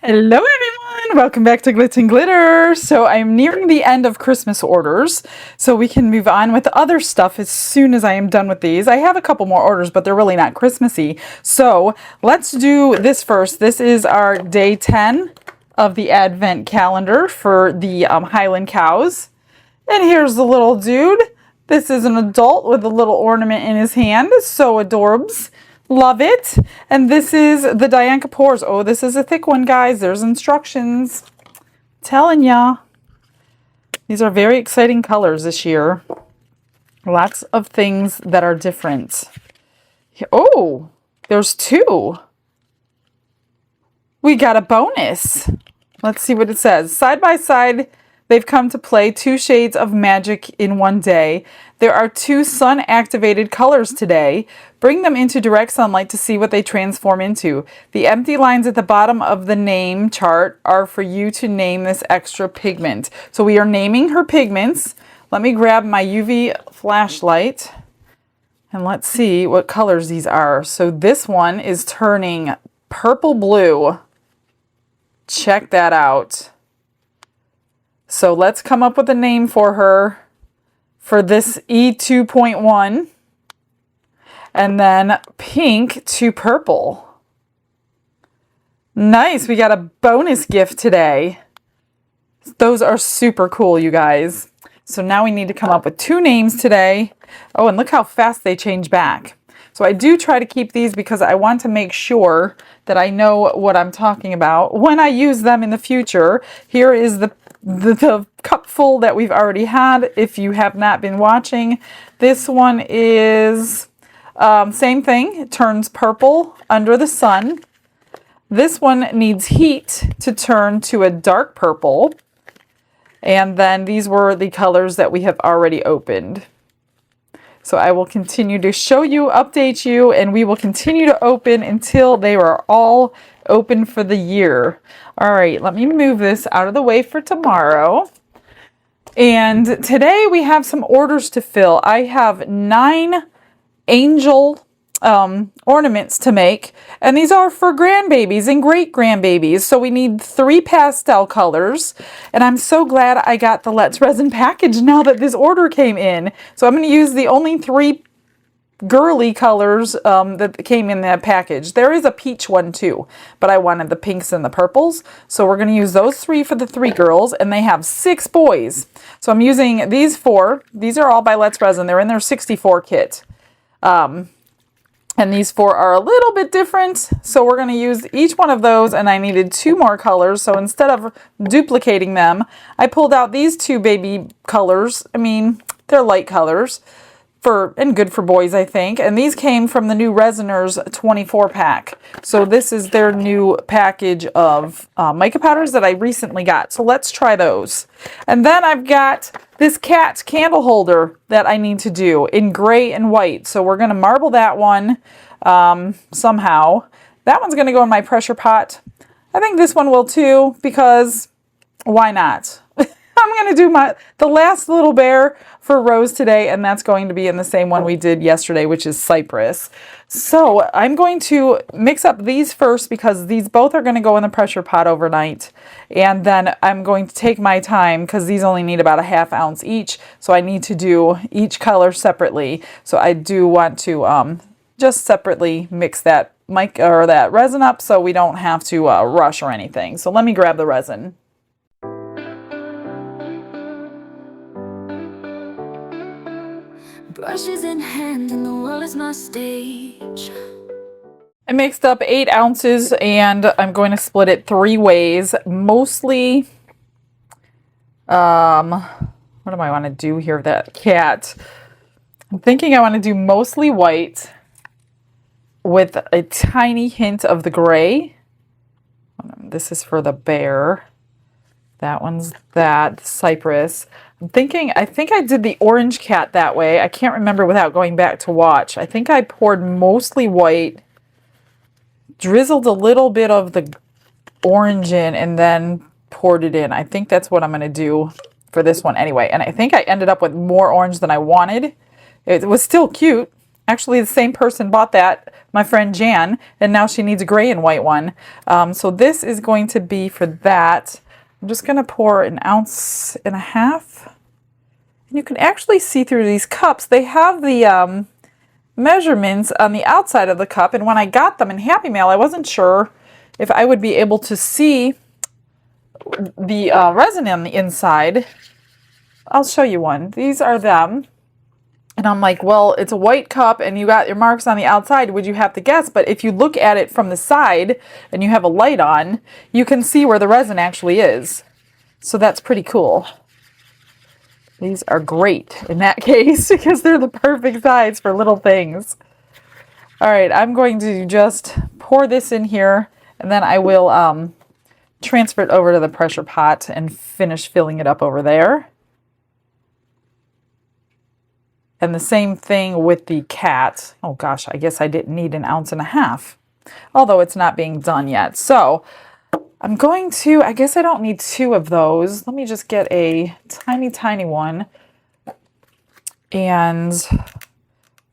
Hello everyone! Welcome back to Glitz and Glitter. So I'm nearing the end of Christmas orders, so we can move on with other stuff as soon as I am done with these. I have a couple more orders, but they're really not Christmassy. So let's do this first. This is our day 10 of the Advent calendar for the Highland cows. And here's the little dude. This is an adult with a little ornament in his hand. So adorbs. Love it. And this is the Dianca Pores. Oh, this is a thick one, guys. There's instructions. Telling ya. These are very exciting colors this year. Lots of things that are different. Oh, there's two. We got a bonus. Let's see what it says. Side by side, they've come to play 2 shades of magic in one day. There are 2 sun-activated colors today. Bring them into direct sunlight to see what they transform into. The empty lines at the bottom of the name chart are for you to name this extra pigment. So we are naming her pigments. Let me grab my UV flashlight and let's see what colors these are. So this one is turning purple blue. Check that out. So let's come up with a name for her for this E2.1. And then pink to purple. Nice, we got a bonus gift today. Those are super cool, you guys. So now we need to come up with 2 names today. Oh, and look how fast they change back. So I do try to keep these because I want to make sure that I know what I'm talking about when I use them in the future. Here is the cupful that we've already had. If you have not been watching, this one is same thing. It turns purple under the sun. This one needs heat to turn to a dark purple. And then these were the colors that we have already opened. So I will continue to show you, update you, and we will continue to open until they are all open for the year. All right, let me move this out of the way for tomorrow. And today we have some orders to fill. I have 9 angel ornaments to make, and these are for grandbabies and great grandbabies. So we need 3 pastel colors, and I'm so glad I got the Let's Resin package now that this order came in. So I'm going to use the only 3 girly colors that came in that package. There is a peach one too, but I wanted the pinks and the purples, so we're going to use those 3 for the 3 girls, and they have 6 boys. So I'm using these 4. These are all by Let's Resin. They're in their 64 kit. And these 4 are a little bit different, so we're going to use each one of those, and I needed 2 more colors, so instead of duplicating them, I pulled out these 2 baby colors. I mean, they're light colors, and good for boys, I think, and these came from the new Resiners 24 pack. So this is their new package of mica powders that I recently got, so let's try those. And then I've got this cat candle holder that I need to do in gray and white. So we're going to marble that one somehow. That one's going to go in my pressure pot. I think this one will too, because why not? I'm going to do the last little bear for Rose today, and that's going to be in the same one we did yesterday, which is Cypress. So I'm going to mix up these first because these both are going to go in the pressure pot overnight. And then I'm going to take my time because these only need about a ½ ounce each. So I need to do each color separately. So I do want to just separately mix that that resin up so we don't have to rush or anything. So let me grab the resin. Brushes in hand and the world is my stage. I mixed up 8 ounces and I'm going to split it 3 ways. Mostly, what do I want to do here? That cat. I'm thinking I want to do mostly white with a tiny hint of the gray. This is for the bear. That one's that cypress. I think I did the orange cat that way. I can't remember without going back to watch. I think I poured mostly white, drizzled a little bit of the orange in, and then poured it in. I think that's what I'm going to do for this one anyway. And I think I ended up with more orange than I wanted. It was still cute. Actually, the same person bought that, my friend Jan, and now she needs a gray and white one. So this is going to be for that. I'm just going to pour 1.5 ounces. And you can actually see through these cups. They have the measurements on the outside of the cup, and when I got them in Happy Mail, I wasn't sure if I would be able to see the resin on the inside. I'll show you one. These are them. And I'm like, well, it's a white cup and you got your marks on the outside. Would you have to guess? But if you look at it from the side and you have a light on, you can see where the resin actually is. So that's pretty cool. These are great in that case because they're the perfect size for little things. All right, I'm going to just pour this in here and then I will transfer it over to the pressure pot and finish filling it up over there. And the same thing with the cat. Oh gosh, I guess I didn't need 1.5 ounces, although it's not being done yet. So I'm going to, I guess I don't need 2 of those. Let me just get a tiny one. And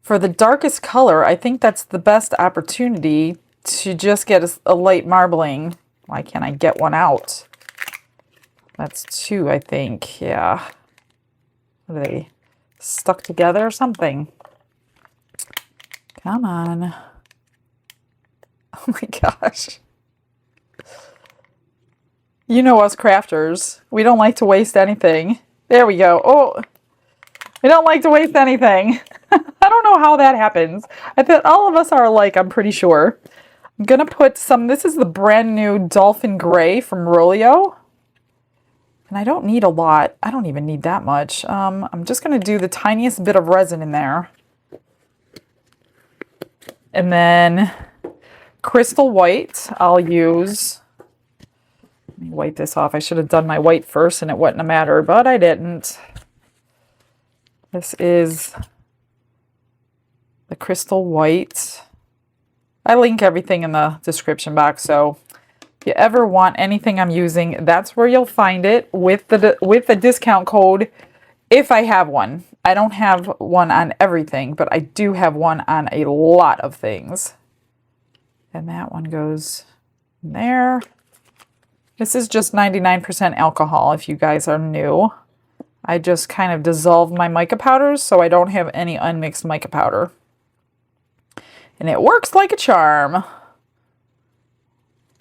for the darkest color, I think that's the best opportunity to just get a light marbling. Why can't I get one out? That's 2, I think. Yeah. What are they? Stuck together or something? Come on. Oh my gosh. You know us crafters. We don't like to waste anything. There we go. Oh, we don't like to waste anything. I don't know how that happens. I think all of us are alike, I'm pretty sure. I'm going to put some, this is the brand new Dolphin Gray from Rolio. And I don't need a lot. I don't even need that much. I'm just going to do the tiniest bit of resin in there. And then crystal white I'll use. Let me wipe this off. I should have done my white first and it wouldn't have mattered, but I didn't. This is the crystal white. I link everything in the description box, so if you ever want anything I'm using, that's where you'll find it with the discount code if I have one. I don't have one on everything, but I do have one on a lot of things. And that one goes in there. This is just 99% alcohol if you guys are new. I just kind of dissolve my mica powders so I don't have any unmixed mica powder. And it works like a charm.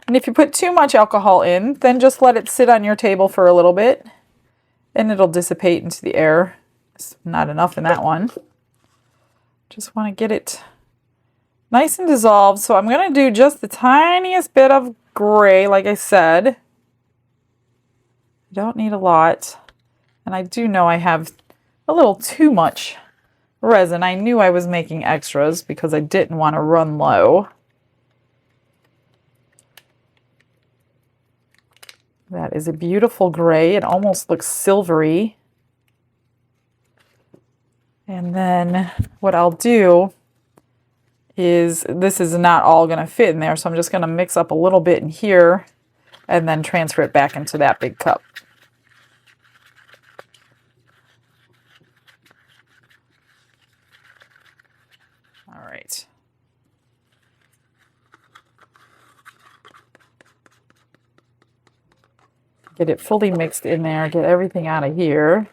And if you put too much alcohol in, then just let it sit on your table for a little bit and it'll dissipate into the air. It's not enough in that one. Just want to get it nice and dissolved. So I'm going to do just the tiniest bit of gray, like I said. I don't need a lot. And I do know I have a little too much resin. I knew I was making extras because I didn't want to run low. That is a beautiful gray. It almost looks silvery. And then what I'll do is, this is not all going to fit in there, so I'm just going to mix up a little bit in here and then transfer it back into that big cup. All right. Get it fully mixed in there, get everything out of here.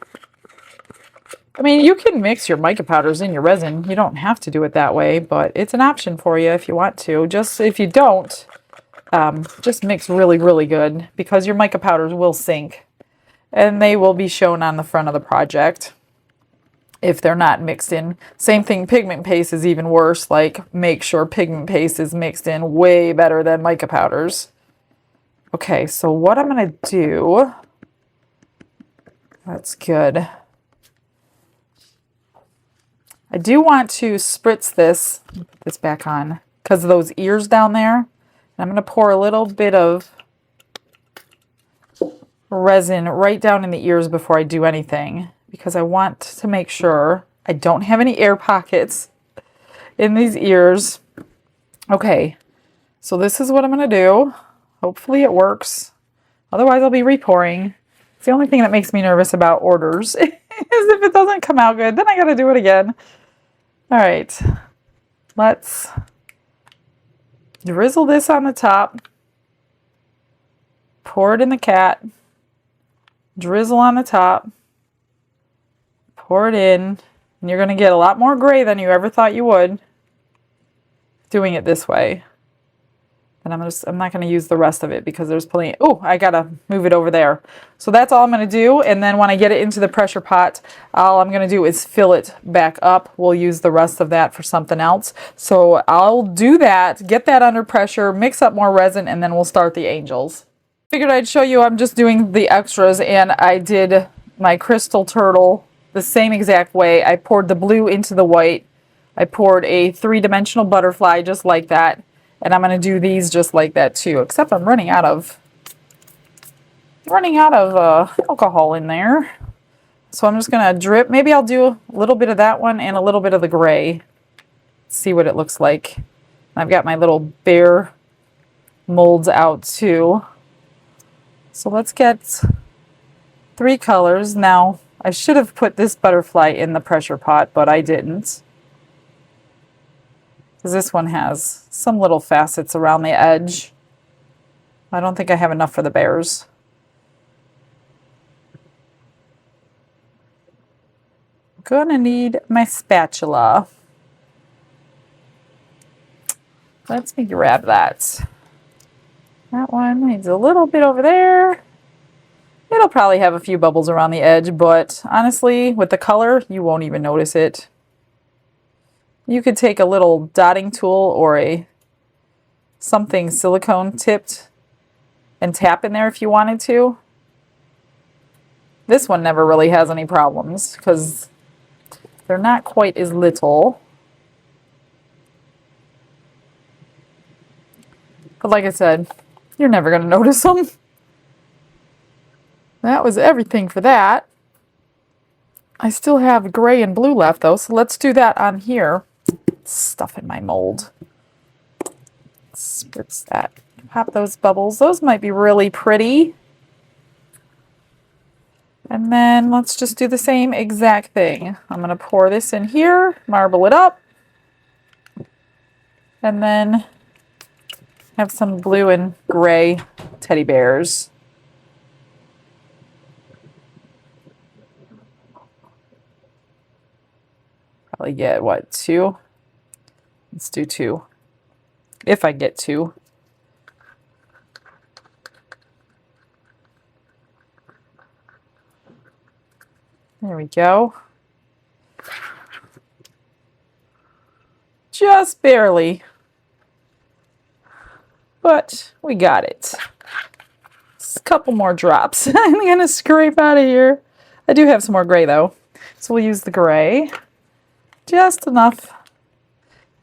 I mean, you can mix your mica powders in your resin. You don't have to do it that way, but it's an option for you if you want to. Just if you don't, just mix really, really good because your mica powders will sink and they will be shown on the front of the project if they're not mixed in. Same thing, pigment paste is even worse. Like, make sure pigment paste is mixed in way better than mica powders. Okay, so what I'm going to do, that's good. I do want to spritz this, put this back on, because of those ears down there. And I'm going to pour a little bit of resin right down in the ears before I do anything, because I want to make sure I don't have any air pockets in these ears. Okay, so this is what I'm going to do. Hopefully it works. Otherwise I'll be repouring. It's the only thing that makes me nervous about orders is if it doesn't come out good, then I got to do it again. All right, let's drizzle this on the top. Pour it in the cat. Drizzle on the top. Pour it in. And you're going to get a lot more gray than you ever thought you would doing it this way. And I'm not going to use the rest of it because there's plenty. Oh, I got to move it over there. So that's all I'm going to do. And then when I get it into the pressure pot, all I'm going to do is fill it back up. We'll use the rest of that for something else. So I'll do that, get that under pressure, mix up more resin, and then we'll start the angels. Figured I'd show you I'm just doing the extras, and I did my crystal turtle the same exact way. I poured the blue into the white. I poured a 3-dimensional butterfly just like that. And I'm going to do these just like that too, except I'm running out of alcohol in there. So I'm just going to drip. Maybe I'll do a little bit of that one and a little bit of the gray. See what it looks like. I've got my little bear molds out too. So let's get 3 colors. Now, I should have put this butterfly in the pressure pot, but I didn't. Because this one has some little facets around the edge. I don't think I have enough for the bears. Gonna need my spatula. Let me grab that. That one needs a little bit over there. It'll probably have a few bubbles around the edge, but honestly, with the color, you won't even notice it. You could take a little dotting tool or something silicone tipped and tap in there if you wanted to. This one never really has any problems because they're not quite as little. But like I said, you're never going to notice them. That was everything for that. I still have gray and blue left though, so let's do that on here. Stuff in my mold. Spritz that. Pop those bubbles. Those might be really pretty. And then let's just do the same exact thing. I'm going to pour this in here, marble it up, and then have some blue and gray teddy bears. Probably get, what, 2? Let's do 2. If I get 2. There we go. Just barely. But we got it. Just a couple more drops. I'm going to scrape out of here. I do have some more gray though. So we'll use the gray. Just enough.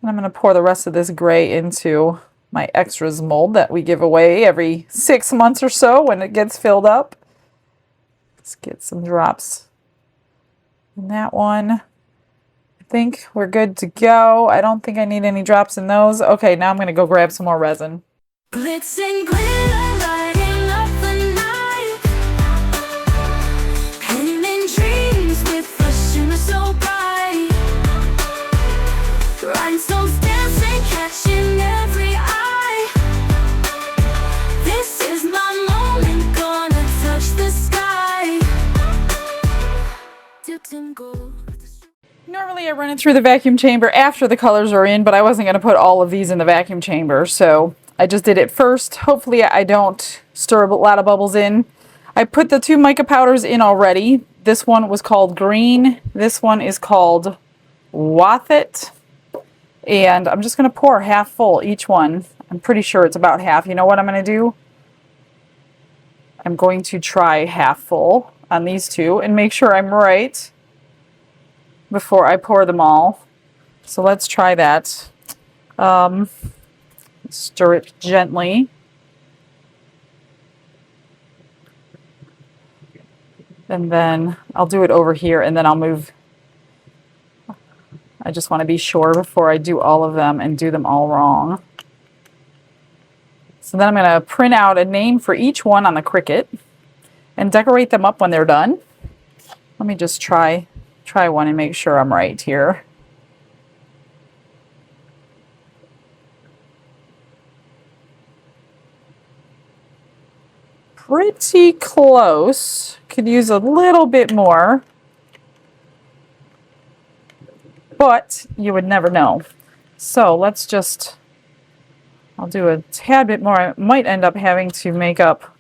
And I'm going to pour the rest of this gray into my extras mold that we give away every 6 months or so when it gets filled up. Let's get some drops in that one. I think we're good to go. I don't think I need any drops in those. Okay, now I'm going to go grab some more resin. Glitz and glitter lighting up the night, painting dreams with a shimmer so bright. Rhinestones dancing, catching every eye. This is my moment, gonna touch the sky. Dipped in gold. Normally I run it through the vacuum chamber after the colors are in, but I wasn't going to put all of these in the vacuum chamber, so I just did it first. Hopefully I don't stir a lot of bubbles in. I put the 2 mica powders in already. This one was called green. This one is called Wathet. And I'm just going to pour half full each one. I'm pretty sure it's about half. You know what I'm going to do? I'm going to try half full on these 2 and make sure I'm right before I pour them all. So let's try that. Stir it gently. And then I'll do it over here and then I'll move. I just want to be sure before I do all of them and do them all wrong. So then I'm going to print out a name for each one on the Cricut and decorate them up when they're done. Let me just try one and make sure I'm right here. pretty close. Could use a little bit more, but you would never know. So let's just, I'll do a tad bit more. I might end up having to make up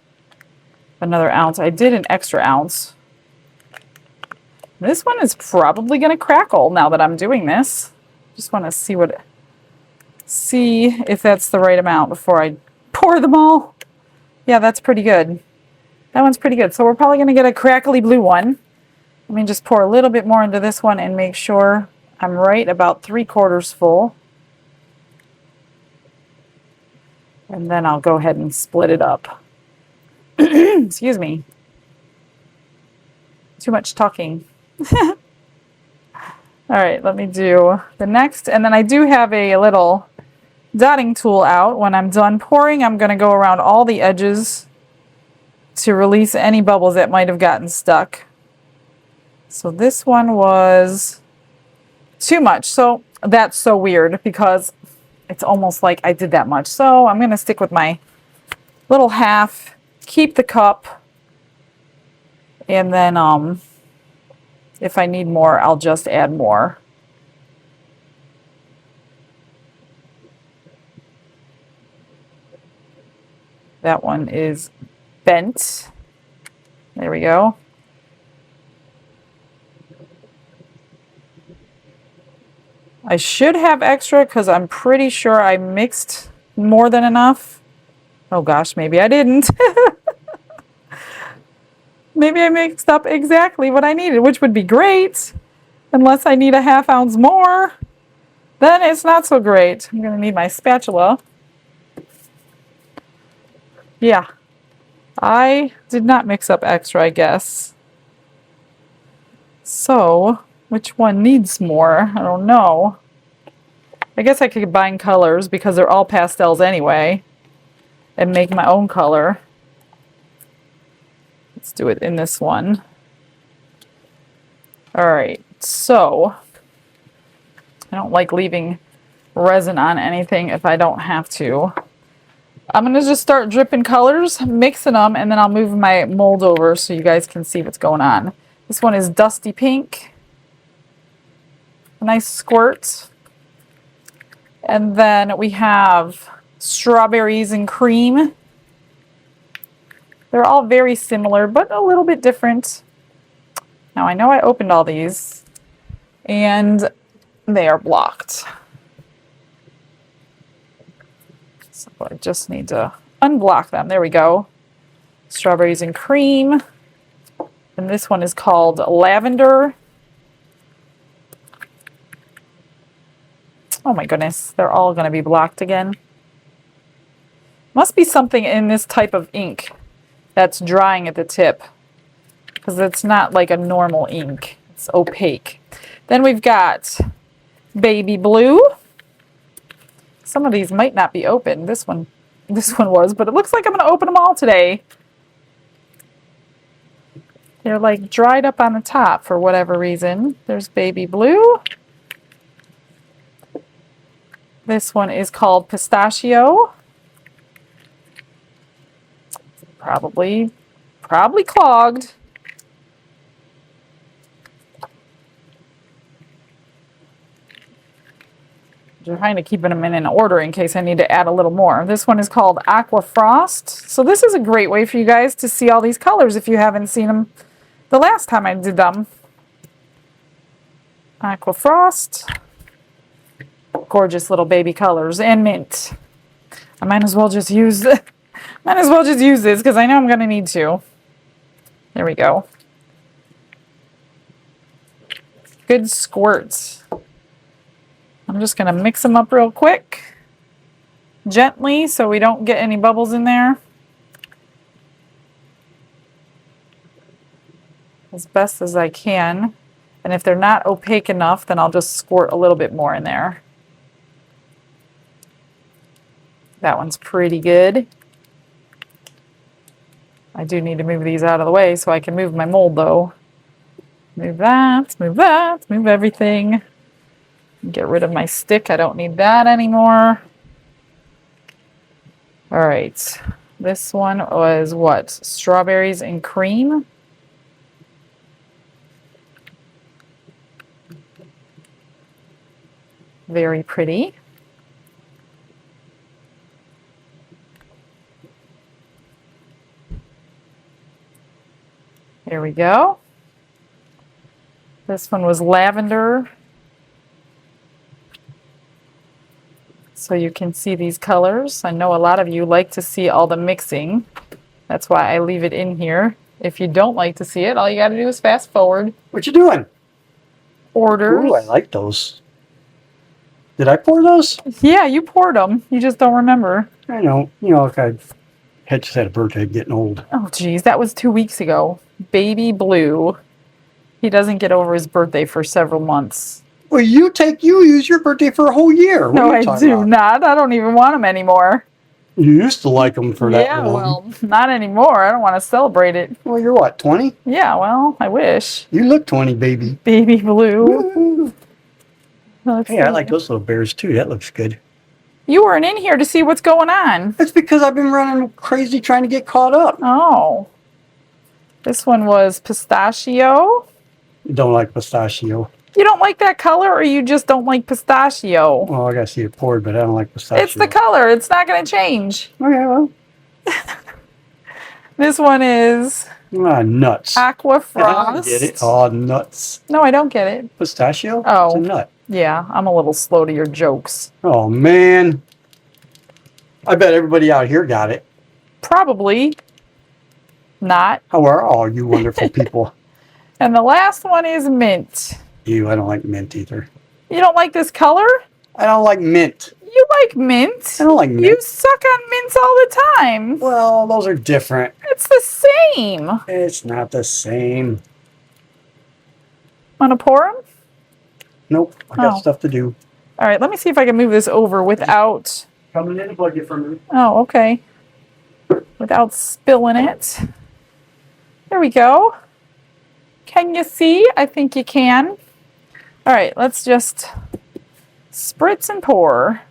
another ounce. I did an extra ounce. This one is probably going to crackle now that I'm doing this. Just want to see if that's the right amount before I pour them all. Yeah, that's pretty good. That one's pretty good. So we're probably going to get a crackly blue one. Let me just pour a little bit more into this one and make sure I'm right about 3/4 full. And then I'll go ahead and split it up. Excuse me. Too much talking. All right, let me do the next. And then I do have a little dotting tool out. When I'm done pouring, I'm going to go around all the edges to release any bubbles that might have gotten stuck. So this one was too much. So that's so weird because it's almost like I did that much. So I'm going to stick with my little half, keep the cup, and then if I need more, I'll just add more. That one is bent. There we go. I should have extra because I'm pretty sure I mixed more than enough. Oh gosh, maybe I didn't. Maybe I mixed up exactly what I needed, which would be great. Unless I need a 1/2 ounce more, then it's not so great. I'm going to need my spatula. Yeah, I did not mix up extra, I guess. So, which one needs more? I don't know. I guess I could combine colors because they're all pastels anyway and make my own color. Let's do it in this one. All right, so I don't like leaving resin on anything if I don't have to. I'm going to just start dripping colors, mixing them, and then I'll move my mold over so you guys can see what's going on. This one is dusty pink. A nice squirt. And then we have strawberries and cream. They're all very similar, but a little bit different. Now, I know I opened all these, and they are blocked. So I just need to unblock them. There we go. Strawberries and cream. And this one is called lavender. Oh my goodness, they're all going to be blocked again. Must be something in this type of ink that's drying at the tip, because it's not like a normal ink. It's opaque. Then we've got baby blue. Some of these might not be open. This one was, but it looks like I'm going to open them all today. They're like dried up on the top for whatever reason. There's baby blue. This one is called pistachio. Probably clogged. I'm trying to keep them in order in case I need to add a little more. This one is called Aqua Frost. So this is a great way for you guys to see all these colors if you haven't seen them the last time I did them. Aqua Frost. Gorgeous little baby colors, and mint. I might as well just use this because I know I'm going to need to. There we go. Good squirts. I'm just going to mix them up real quick, gently, so we don't get any bubbles in there. As best as I can. And if they're not opaque enough, then I'll just squirt a little bit more in there. That one's pretty good. I do need to move these out of the way so I can move my mold though. Move that, move everything. Get rid of my stick. I don't need that anymore. All right. This one was what? Strawberries and cream. Very pretty. Here we go. This one was lavender. So you can see these colors. I know a lot of you like to see all the mixing. That's why I leave it in here. If you don't like to see it, all you got to do is fast forward. What you doing? Orders. Ooh, I like those. Did I pour those? Yeah, you poured them. You just don't remember. I know. You know, like I had just had a birthday, getting old. Oh, geez. That was 2 weeks ago. Baby Blue. He doesn't get over his birthday for several months. Well, you use your birthday for a whole year. What No, are you I talking do about? not. I don't even want them anymore. You used to like them for that Yeah, long. well, not anymore. I don't want to celebrate it. Well, you're what, 20? Yeah, well, I wish. You look 20, baby. Baby Blue. Woo. Let's Hey, I see. like those little bears too. That looks good. You weren't in here to see what's going on. That's because I've been running crazy trying to get caught up. Oh. This one was pistachio. You don't like pistachio. You don't like that color, or you just don't like pistachio? Well, I gotta see it poured, but I don't like pistachio. It's the color. It's not going to change. Okay, well. This one is Nuts. aqua I frost. get it. Oh, nuts. No, I don't get it. Pistachio? Oh. It's a nut. Yeah, I'm a little slow to your jokes. Oh, man. I bet everybody out here got it. Probably not. How are all you wonderful people? And the last one is mint. Ew, I don't like mint either. You don't like this color? I don't like mint. You like mint. I don't like mint. You suck on mints all the time. Well, those are different. It's the same. It's not the same. Want to pour them? Nope, I got Oh. stuff to do. All right, let me see if I can move this over without... Coming in the bucket for me. Oh, okay. Without spilling it. There we go. Can you see? I think you can. All right, let's just spritz and pour.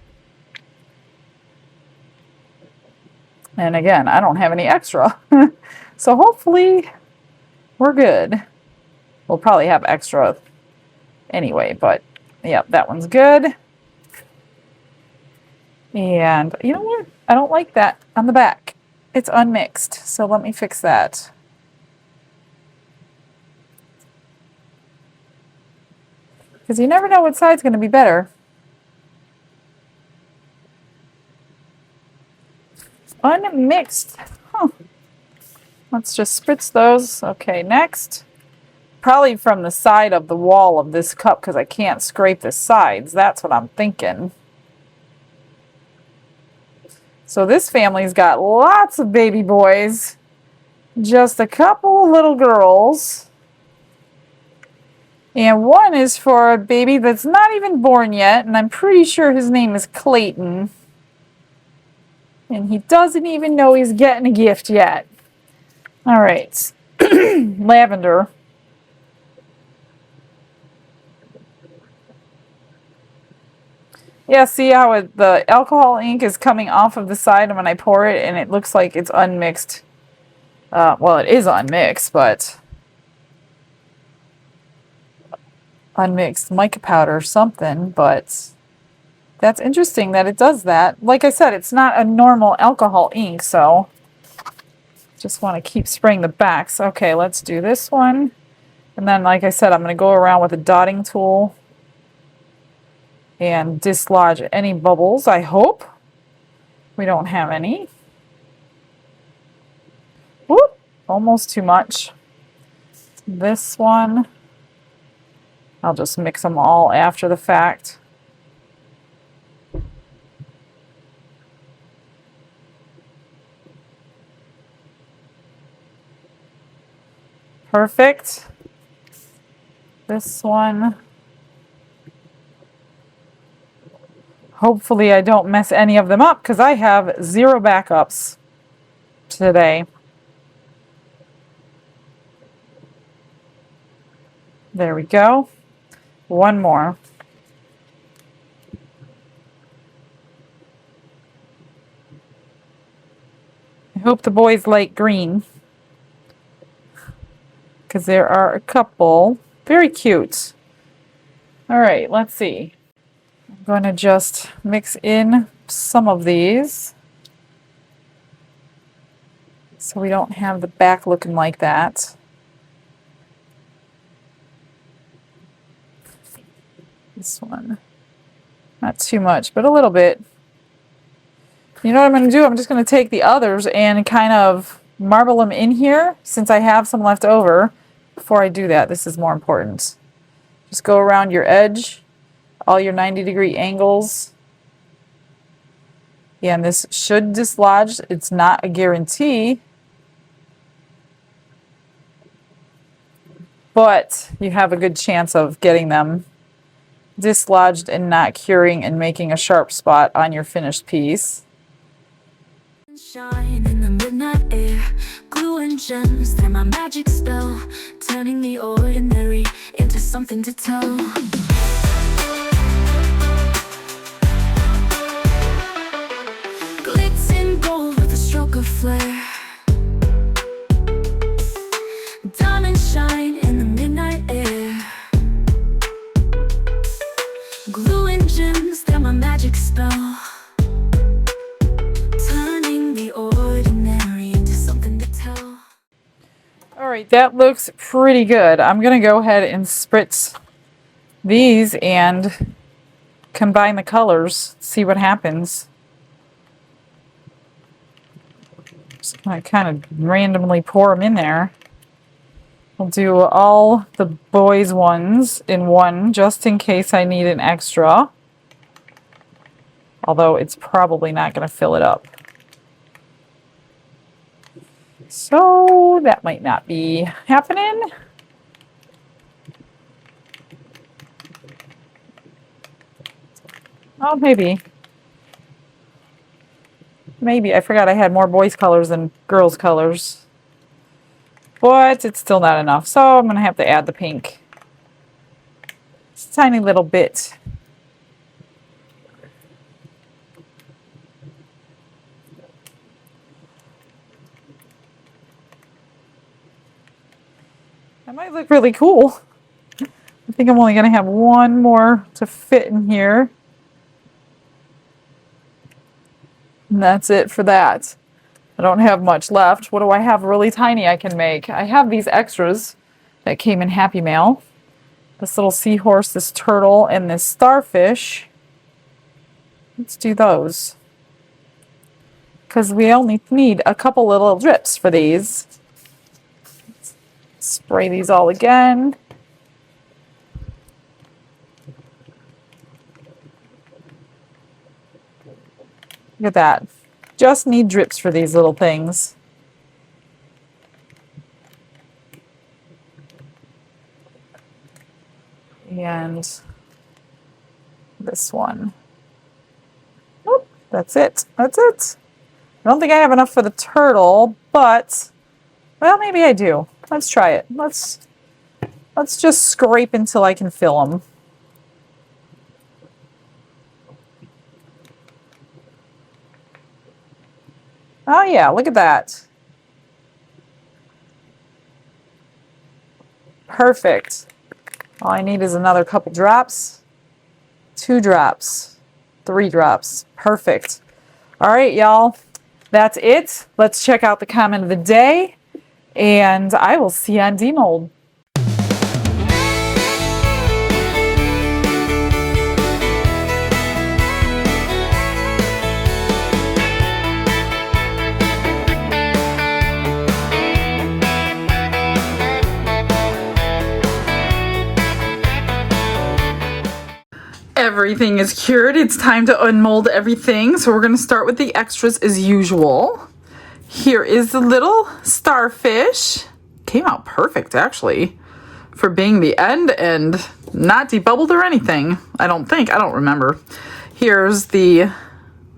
And again, I don't have any extra. So hopefully we're good. We'll probably have extra anyway, but yeah, that one's good. And you know what? I don't like that on the back. It's unmixed, so let me fix that. Because you never know what side's going to be better. Unmixed. Huh. Let's just spritz those. Okay, next. Probably from the side of the wall of this cup because I can't scrape the sides. That's what I'm thinking. So this family's got lots of baby boys. Just a couple of little girls. And one is for a baby that's not even born yet, and I'm pretty sure his name is Clayton. And he doesn't even know he's getting a gift yet. All right. Lavender. Yeah, see how the alcohol ink is coming off of the side when I pour it, and it looks like it's unmixed. Well, it is unmixed, but unmixed mica powder or something, but that's interesting that it does that. Like I said, it's not a normal alcohol ink, so just want to keep spraying the backs. Okay, let's do this one. And then, like I said, I'm going to go around with a dotting tool and dislodge any bubbles, I hope. We don't have any. Whoop, almost too much. This one, I'll just mix them all after the fact. Perfect. This one. Hopefully I don't mess any of them up because I have 0 backups today. There we go. One more. I hope the boys like green, because there are a couple. Very cute. All right, let's see. I'm going to just mix in some of these so we don't have the back looking like that. This one. Not too much, but a little bit. You know what I'm going to do? I'm just going to take the others and kind of marble them in here since I have some left over. Before I do that, this is more important. Just go around your edge, all your 90-degree angles. Yeah, and this should dislodge. It's not a guarantee, but you have a good chance of getting them dislodged and not curing and making a sharp spot on your finished piece. Shine in the midnight air, glue and gems, they're my magic spell, turning the ordinary into something to tell. Glitz and gold with a stroke of flair, diamonds shine in the midnight air, glue and gems, they're my magic spell. Alright, that looks pretty good. I'm going to go ahead and spritz these and combine the colors, see what happens. Just going to kind of randomly pour them in there. We'll do all the boys' ones in one, just in case I need an extra. Although it's probably not going to fill it up. So that might not be happening. Oh, maybe. Maybe. I forgot I had more boys' colors than girls' colors. But it's still not enough. So I'm going to have to add the pink. Just a tiny little bit. That might look really cool. I think I'm only going to have one more to fit in here. And that's it for that. I don't have much left. What do I have really tiny I can make? I have these extras that came in Happy Mail. This little seahorse, this turtle, and this starfish. Let's do those. Because we only need a couple little drips for these. Spray these all again. Look at that. Just need drips for these little things. And this one. Oh, that's it. That's it. I don't think I have enough for the turtle, but, well, maybe I do. Let's try it. Let's just scrape until I can fill them. Oh yeah, look at that. Perfect. All I need is another couple drops. 2 drops. 3 drops. Perfect. All right, y'all. That's it. Let's check out the comment of the day. And I will see you on Demold. Everything is cured. It's time to unmold everything. So we're going to start with the extras as usual. Here is the little starfish. Came out perfect, actually, for being the end and not debubbled or anything. I don't think. I don't remember. Here's the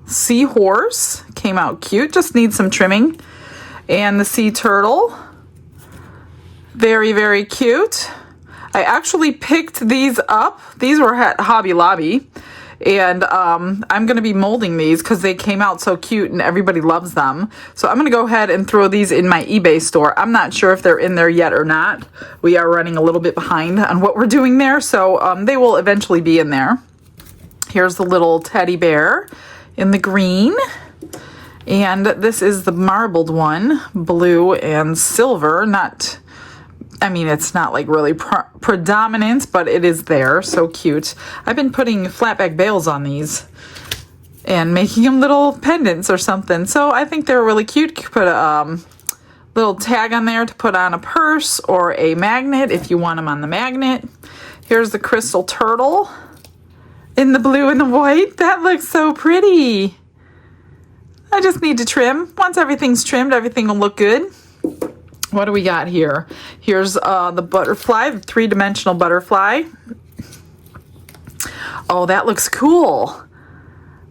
seahorse. Came out cute. Just needs some trimming. And the sea turtle. Very, very cute. I actually picked these up. These were at Hobby Lobby. And I'm going to be molding these because they came out so cute and everybody loves them. So I'm going to go ahead and throw these in my eBay store. I'm not sure if they're in there yet or not. We are running a little bit behind on what we're doing there, so they will eventually be in there. Here's the little teddy bear in the green. And this is the marbled one, blue and silver. It's not like really predominant, but it is there. So cute. I've been putting flatback bales on these and making them little pendants or something. So I think they're really cute. You could put a little tag on there to put on a purse or a magnet if you want them on the magnet. Here's the crystal turtle in the blue and the white. That looks so pretty. I just need to trim. Once everything's trimmed, everything will look good. What do we got here? Here's the butterfly, the three-dimensional butterfly. Oh, that looks cool.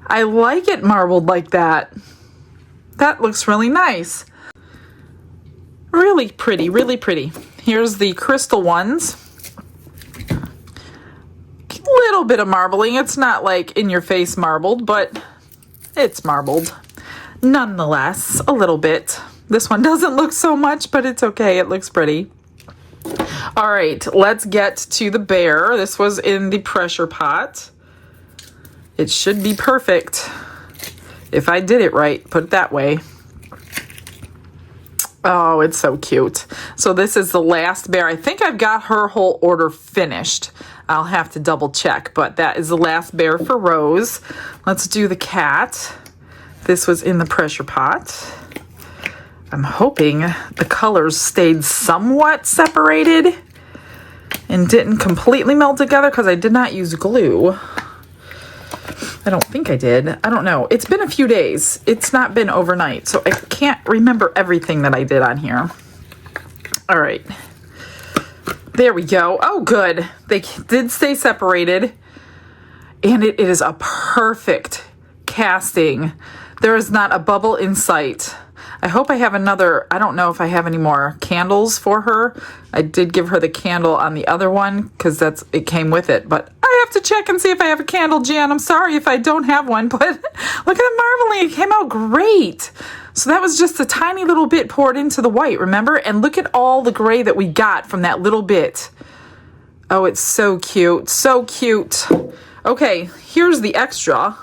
I like it marbled like that. That looks really nice. Really pretty, really pretty. Here's the crystal ones. Little bit of marbling. It's not like in-your-face marbled, but it's marbled. Nonetheless, a little bit. This one doesn't look so much, but it's okay. It looks pretty. All right, let's get to the bear. This was in the pressure pot. It should be perfect if I did it right, put it that way. Oh, it's so cute. So this is the last bear. I think I've got her whole order finished. I'll have to double check, but that is the last bear for Rose. Let's do the cat. This was in the pressure pot. I'm hoping the colors stayed somewhat separated and didn't completely melt together because I did not use glue. I don't think I did. I don't know. It's been a few days. It's not been overnight, so I can't remember everything that I did on here. All right. There we go. Oh, good. They did stay separated, and it is a perfect casting. There is not a bubble in sight. I hope I have another, I don't know if I have any more candles for her. I did give her the candle on the other one because it came with it, but I have to check and see if I have a candle, Jan. I'm sorry if I don't have one, but look at the marbling. It came out great. So that was just a tiny little bit poured into the white, remember? And look at all the gray that we got from that little bit. Oh, it's so cute. So cute. Okay, here's the extra.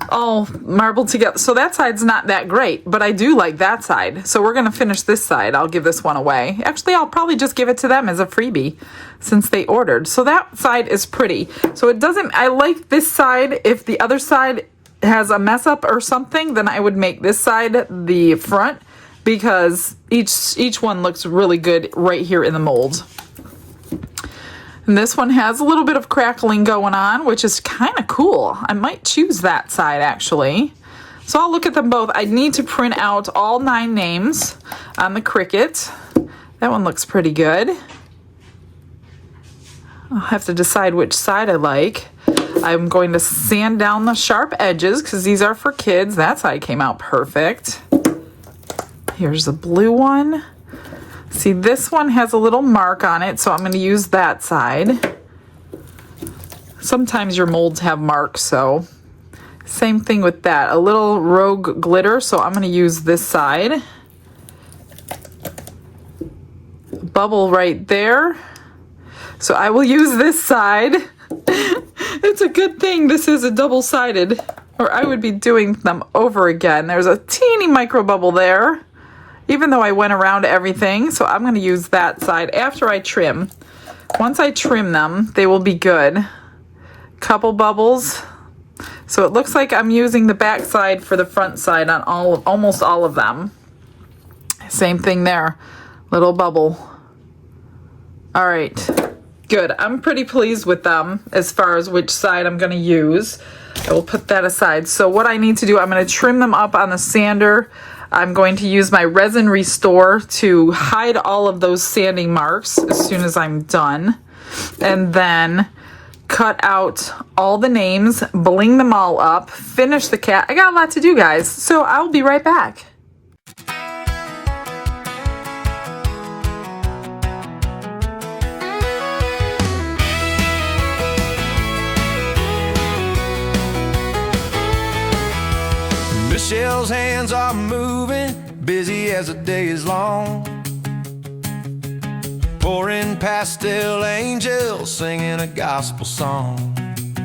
All marbled together. So that side's not that great, but I do like that side. So we're going to finish this side. I'll give this one away. Actually, I'll probably just give it to them as a freebie since they ordered. So that side is pretty. So it doesn't, I like this side. If the other side has a mess up or something, then I would make this side the front because each one looks really good right here in the mold. And this one has a little bit of crackling going on, which is kind of cool. I might choose that side, actually. So I'll look at them both. I need to print out all 9 names on the Cricut. That one looks pretty good. I'll have to decide which side I like. I'm going to sand down the sharp edges because these are for kids. That side came out perfect. Here's the blue one. See, this one has a little mark on it, so I'm going to use that side. Sometimes your molds have marks, so same thing with that. A little rogue glitter, so I'm going to use this side. Bubble right there. So I will use this side. It's a good thing this is a double-sided, or I would be doing them over again. There's a teeny micro bubble there, even though I went around everything. So I'm going to use that side after I trim. Once I trim them, they will be good. Couple bubbles. So it looks like I'm using the back side for the front side on almost all of them. Same thing there. Little bubble. All right. Good. I'm pretty pleased with them as far as which side I'm going to use. I will put that aside. So what I need to do, I'm going to trim them up on the sander. I'm going to use my Resin Restore to hide all of those sanding marks as soon as I'm done. And then cut out all the names, bling them all up, finish the cat. I got a lot to do, guys. So I'll be right back. Michelle's hands are moving, busy as the day is long, pouring pastel angels, singing a gospel song. 9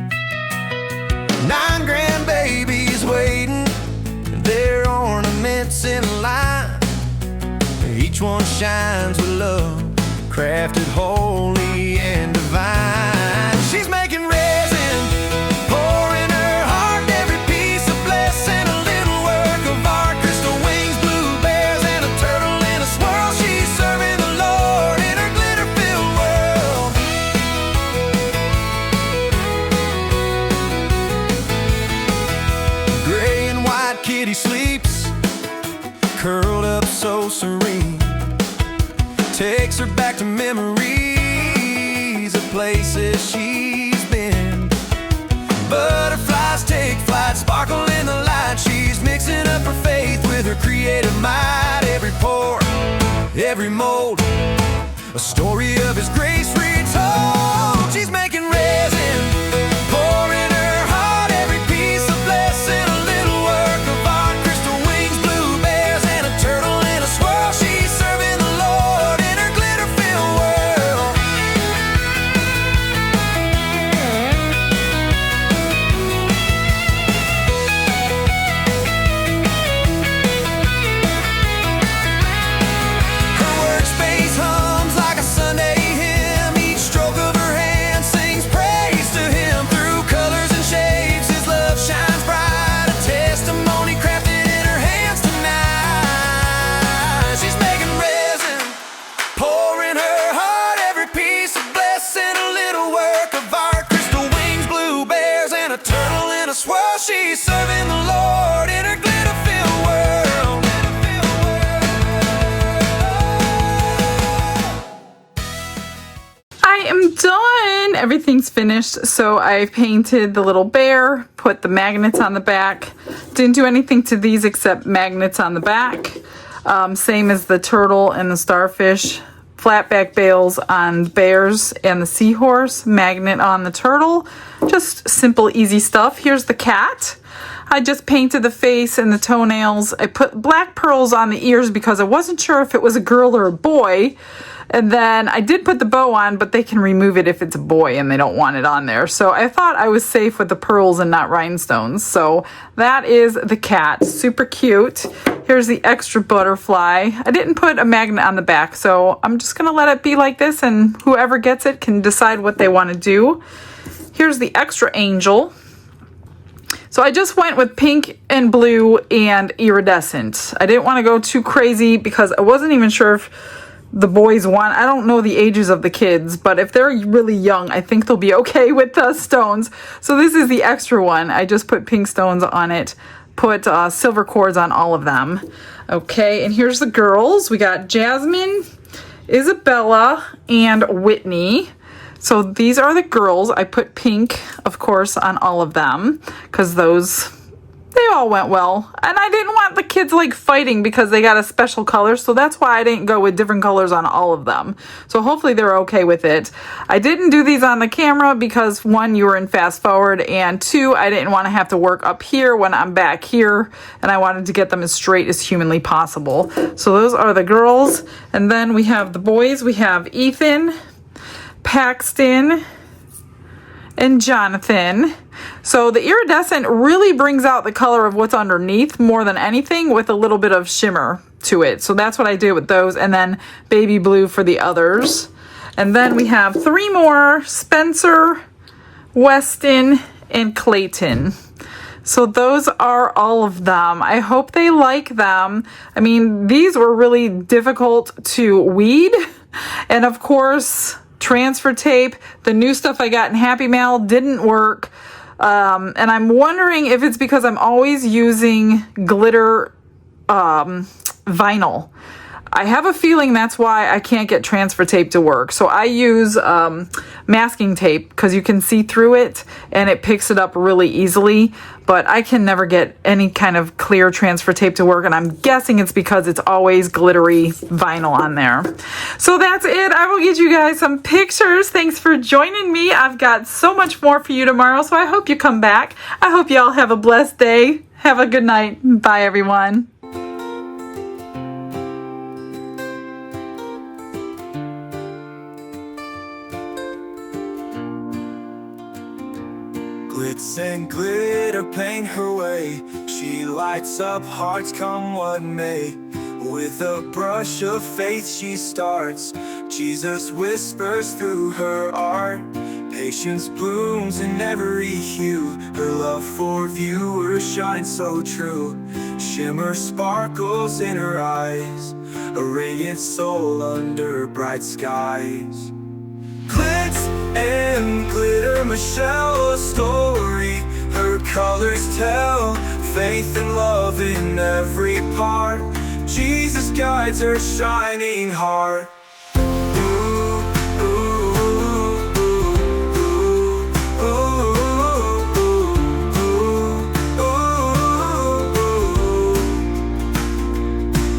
grandbabies waiting, their ornaments in line. Each one shines with love, crafted holy and divine. She's making resin, pouring her heart, every piece of blessing, a little work of art. Crystal wings, blue bears, and a turtle in a swirl. She's serving the Lord in her glitter-filled world. Gray and white kitty sleeps, curled up so serene, takes her back to memories of places she's been. Butterflies take flight, sparkle in the light. She's mixing up her faith with her creative might. Every pour, every mold, a story of His grace retold. She's making resin, pouring her heart, every piece of blessing, a little work of art. Crystal wings, blue bears, and a turtle in a swirl. She's serving the Lord in her glitter-filled world. Her workspace hums like a Sunday hymn. Each stroke of her hand sings praise to Him. Through colors and shapes, His love shines bright. A testimony crafted in her hands tonight. She's making resin, pouring her heart, every piece of blessing, a little work of art. Crystal wings, blue bears, and a turtle in a swirl. She's serving the Lord in her glitter-filled world. I am done. Everything's finished. So I painted the little bear, put the magnets on the back. Didn't do anything to these except magnets on the back. Same as the turtle and the starfish. Flat back bales on bears and the seahorse. Magnet on the turtle. Just simple, easy stuff. Here's the cat. I just painted the face and the toenails. I put black pearls on the ears because I wasn't sure if it was a girl or a boy. And then I did put the bow on, but they can remove it if it's a boy and they don't want it on there. So I thought I was safe with the pearls and not rhinestones. So that is the cat. Super cute. Here's the extra butterfly. I didn't put a magnet on the back, so I'm just going to let it be like this, and whoever gets it can decide what they want to do. Here's the extra angel. So I just went with pink and blue and iridescent. I didn't want to go too crazy because I wasn't even sure if the boys want. I don't know the ages of the kids, but if they're really young, I think they'll be okay with the stones. So this is the extra one. I just put pink stones on it, put silver cords on all of them. Okay, and here's the girls. We got Jasmine, Isabella, and Whitney. So these are the girls. I put pink, of course, on all of them because they all went well. And I didn't want the kids like fighting because they got a special color. So that's why I didn't go with different colors on all of them. So hopefully they're okay with it. I didn't do these on the camera because 1, you were in fast forward, and 2, I didn't want to have to work up here when I'm back here. And I wanted to get them as straight as humanly possible. So those are the girls. And then we have the boys. We have Ethan, Paxton, and Jonathan. So the iridescent really brings out the color of what's underneath more than anything, with a little bit of shimmer to it. So that's what I did with those, and then baby blue for the others. And then we have 3 more: Spencer, Weston, and Clayton. So those are all of them. I hope they like them. I mean, these were really difficult to weed. And of course, transfer tape, the new stuff I got in Happy Mail didn't work. And I'm wondering if it's because I'm always using glitter vinyl. I have a feeling that's why I can't get transfer tape to work. So I use masking tape because you can see through it and it picks it up really easily. But I can never get any kind of clear transfer tape to work. And I'm guessing it's because it's always glittery vinyl on there. So that's it. I will get you guys some pictures. Thanks for joining me. I've got so much more for you tomorrow. So I hope you come back. I hope you all have a blessed day. Have a good night. Bye, everyone. Glitz and glitter paint her way. She lights up hearts come what may. With a brush of faith she starts. Jesus whispers through her art. Patience blooms in every hue. Her love for viewers shines so true. Shimmer sparkles in her eyes. A radiant soul under bright skies. Glitz and glitter, Michelle, a story. Her colors tell faith and love in every part. Jesus guides her shining heart.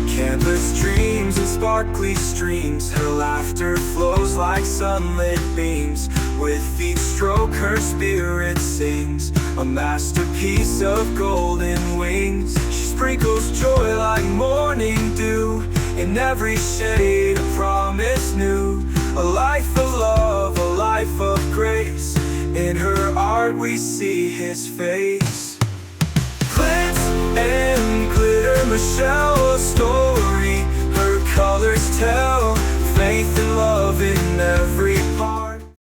Canvas dreams and sparkly streams. Her laughter flows like sunlit beams. With each stroke her spirit sings. A masterpiece of golden wings. She sprinkles joy like morning dew. In every shade a promise new. A life of love, a life of grace. In her art we see his face. Glitz and glitter, Michelle, a story.